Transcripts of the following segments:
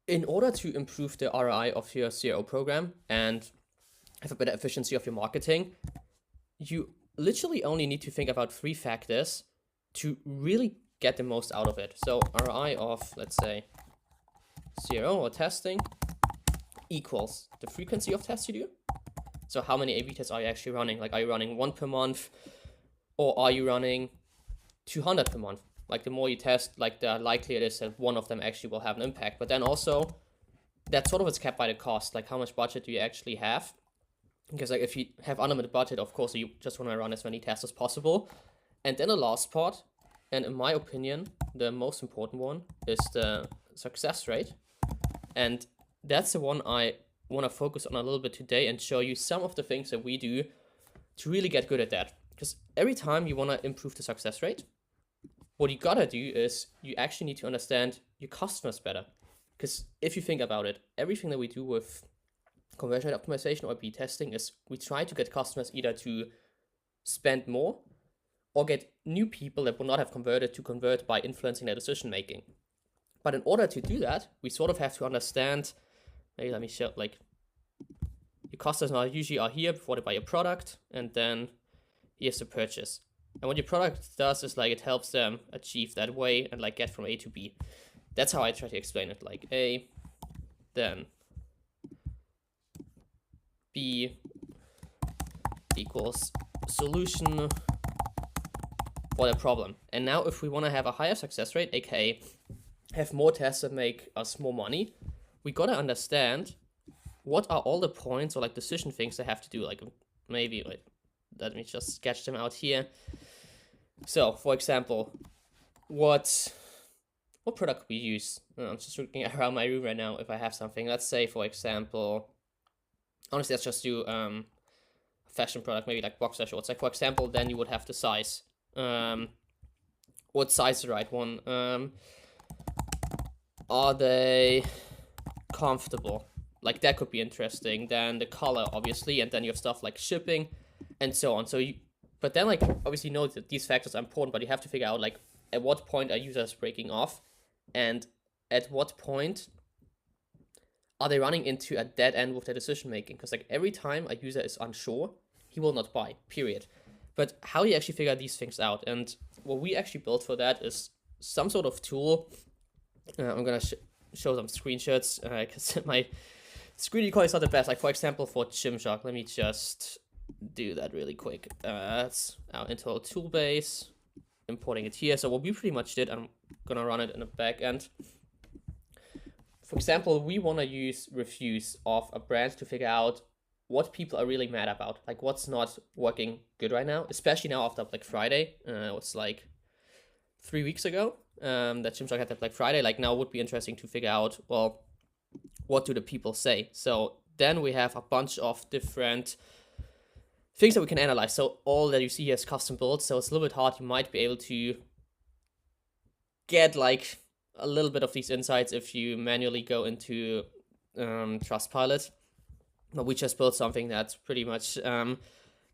in order to improve the ROI of your CRO program and have a better efficiency of your marketing, you literally only need to think about 3 factors to really get the most out of it. So ROI of, let's say, CRO or testing equals the frequency of tests you do. So how many A/B tests are you actually running? Like, are you running 1 per month, or are you running 200 per month? Like, the more you test, like, the likelier it is that one of them actually will have an impact. But then also, that sort of is capped by the cost. Like, how much budget do you actually have? Because, like, if you have unlimited budget, of course, you just want to run as many tests as possible. And then the last part, and in my opinion, the most important one, is the success rate. And that's the one I want to focus on a little bit today and show you some of the things that we do to really get good at that. Because every time you want to improve the success rate, what you gotta do is you actually need to understand your customers better. Because if you think about it, everything that we do with conversion rate optimization or A/B testing is we try to get customers either to spend more or get new people that will not have converted to convert by influencing their decision making. But in order to do that, we sort of have to understand, maybe let me show, like, your customers usually are here before they buy your product, and then here's the purchase. And what your product does is, like, it helps them achieve that way and, like, get from A to B. That's how I try to explain it. Like, A, then B equals solution for the problem. And now if we want to have a higher success rate, aka have more tests that make us more money, we got to understand what are all the points or, like, decision things they have to do. Like, maybe, wait, let me just sketch them out here. So, for example, what product we use? I'm just looking around my room right now if I have something. Let's say, for example, honestly, let's just do a fashion product, maybe like boxer shorts. Like, for example, then you would have the size. What size is the right one? Are they comfortable? Like, that could be interesting. Then the color, obviously, and then you have stuff like shipping and so on. But then, like, obviously, you know that these factors are important, but you have to figure out, like, at what point are users breaking off, and at what point are they running into a dead end with their decision making? Because, like, every time a user is unsure, he will not buy, period. But how do you actually figure these things out? And what we actually built for that is some sort of tool. I'm gonna show some screenshots because my screen recording is not the best. Like, for example, for Gymshark, let me just do that really quick. That's our internal tool base, importing it here. So what we pretty much did, I'm gonna run it in the back end. For example, we want to use reviews of a brand to figure out what people are really mad about, like what's not working good right now, especially now after Black Friday. It was like 3 weeks ago that Gymshark had that Black Friday. Like, now it would be interesting to figure out, well, what do the people say? So then we have a bunch of different things that we can analyze. So all that you see here is custom built, so it's a little bit hard. You might be able to get, like, a little bit of these insights if you manually go into Trustpilot. But we just built something that pretty much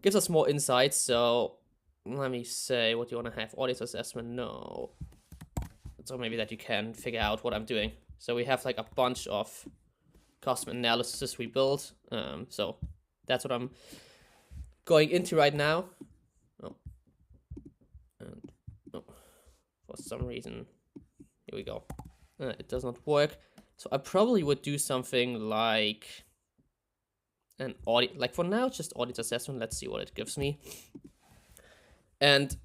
gives us more insights. So let me say, what do you want to have? Audience assessment? No. So maybe that you can figure out what I'm doing. So we have, like, a bunch of custom analysis we built. So that's what I'm going into right now. Oh. And, oh. For some reason, here we go. It does not work. So I probably would do something like an audit. Like, for now, just audience assessment. Let's see what it gives me. And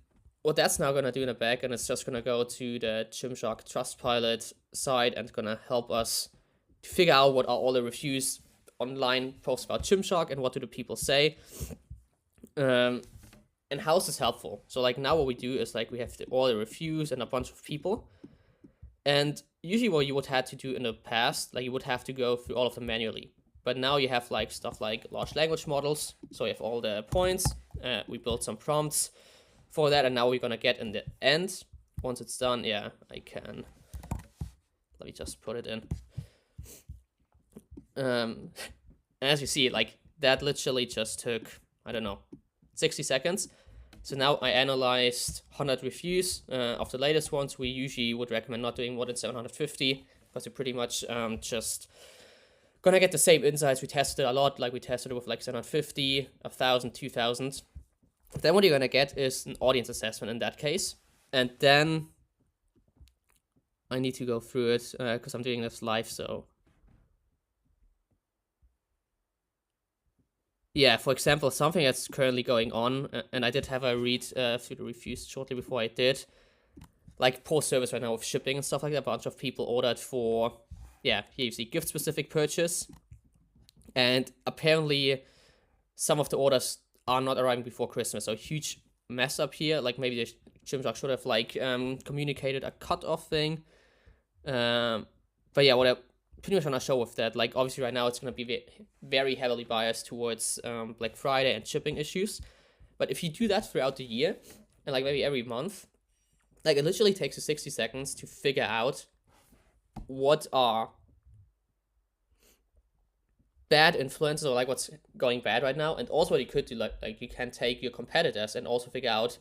what that's now going to do in the back, and it's just going to go to the Gymshark Trustpilot side and going to help us to figure out what are all the reviews online posts about Gymshark and what do the people say. And how is this helpful? So, like, now what we do is, like, we have all the reviews and a bunch of people. And usually what you would have to do in the past, like, you would have to go through all of them manually. But now you have, like, stuff like large language models. So you have all the points. We built some prompts for that. And now we're going to get in the end. Once it's done, yeah, I can. Let me just put it in. As you see, like, that literally just took, I don't know, 60 seconds. So now I analyzed 100 reviews of the latest ones. We usually would recommend not doing more than 750, because you're pretty much just gonna get the same insights. We tested a lot, like we tested it with like 750, 1,000, 2,000. Then what you're gonna get is an audience assessment in that case. And then I need to go through it because I'm doing this live, so. Yeah, for example, something that's currently going on, and I did have a read through the reviews shortly before I did, like poor service right now with shipping and stuff like that. A bunch of people ordered for, yeah, here you see gift-specific purchase, and apparently some of the orders are not arriving before Christmas, so huge mess up here. Like maybe the Gymshark should have like communicated a cutoff thing, but yeah, what I pretty much want to show with that, like obviously right now it's going to be very heavily biased towards Black Friday and shipping issues, but if you do that throughout the year and like maybe every month, like it literally takes you 60 seconds to figure out what are bad influences or like what's going bad right now. And also what you could do, like you can take your competitors and also figure out,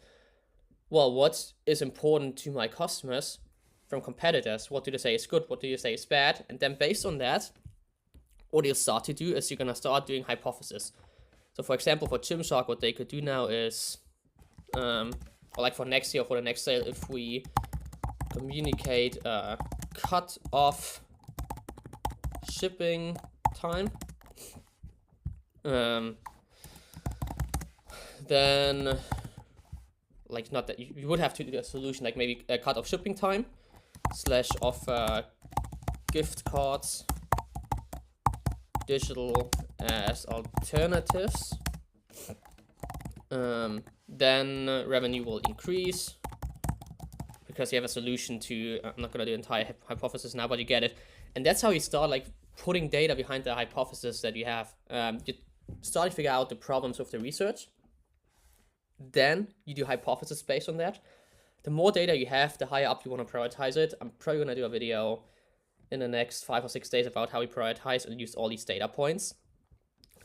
well, what is important to my customers from competitors. What do they say is good? What do you say is bad? And then based on that, what you'll start to do is you're going to start doing hypotheses. So for example, for Gymshark, what they could do now is, or like for next year, or for the next sale, if we communicate cut off shipping time, then like not that you would have to do a solution like maybe a cut off shipping time / offer gift cards digital as alternatives, then revenue will increase because you have a solution to, I'm not going to do the entire hypothesis now, but you get it. And that's how you start like putting data behind the hypothesis that you have. You start to figure out the problems with the research. Then you do hypothesis based on that. The more data you have, the higher up you want to prioritize it. I'm probably going to do a video in the next 5 or 6 days about how we prioritize and use all these data points.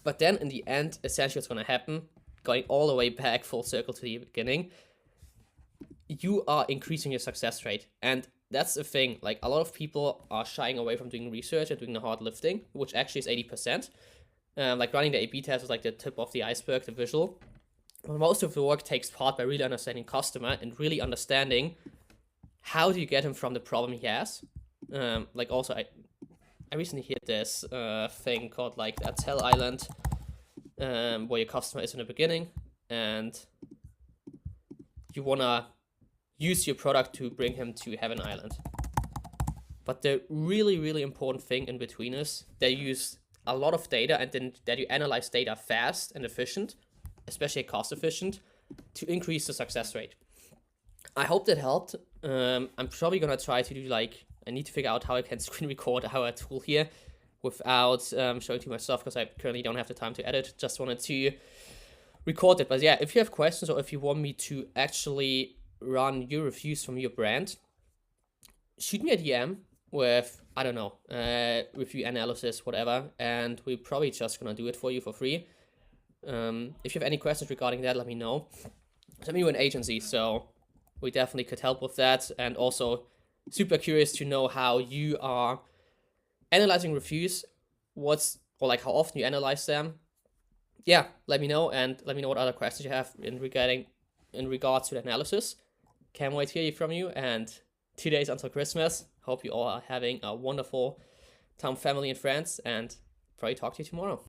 But then in the end, essentially what's going to happen, going all the way back full circle to the beginning, you are increasing your success rate. And that's the thing, like a lot of people are shying away from doing research and doing the hard lifting, which actually is 80%. Like running the A/B test is like the tip of the iceberg, the visual. But most of the work takes part by really understanding customer and really understanding how do you get him from the problem he has. Like also, I recently heard this thing called like a tell island, where your customer is in the beginning and you want to use your product to bring him to Heaven Island. But the really, really important thing in between is they use a lot of data and then that you analyze data fast and efficient, especially cost efficient, to increase the success rate. I hope that helped. I'm probably going to try to do like, I need to figure out how I can screen record our tool here without showing too much stuff because I currently don't have the time to edit. Just wanted to record it. But yeah, if you have questions or if you want me to actually run your reviews from your brand, shoot me a DM with, I don't know, review analysis, whatever, and we're probably just going to do it for you for free. If you have any questions regarding that, let me know. I mean, we're an agency, so we definitely could help with that. And also super curious to know how you are analyzing reviews, or like how often you analyze them. Yeah, let me know, and let me know what other questions you have in regards to the analysis. Can't wait to hear from you, and 2 days until Christmas. Hope you all are having a wonderful time with family and friends, and probably talk to you tomorrow.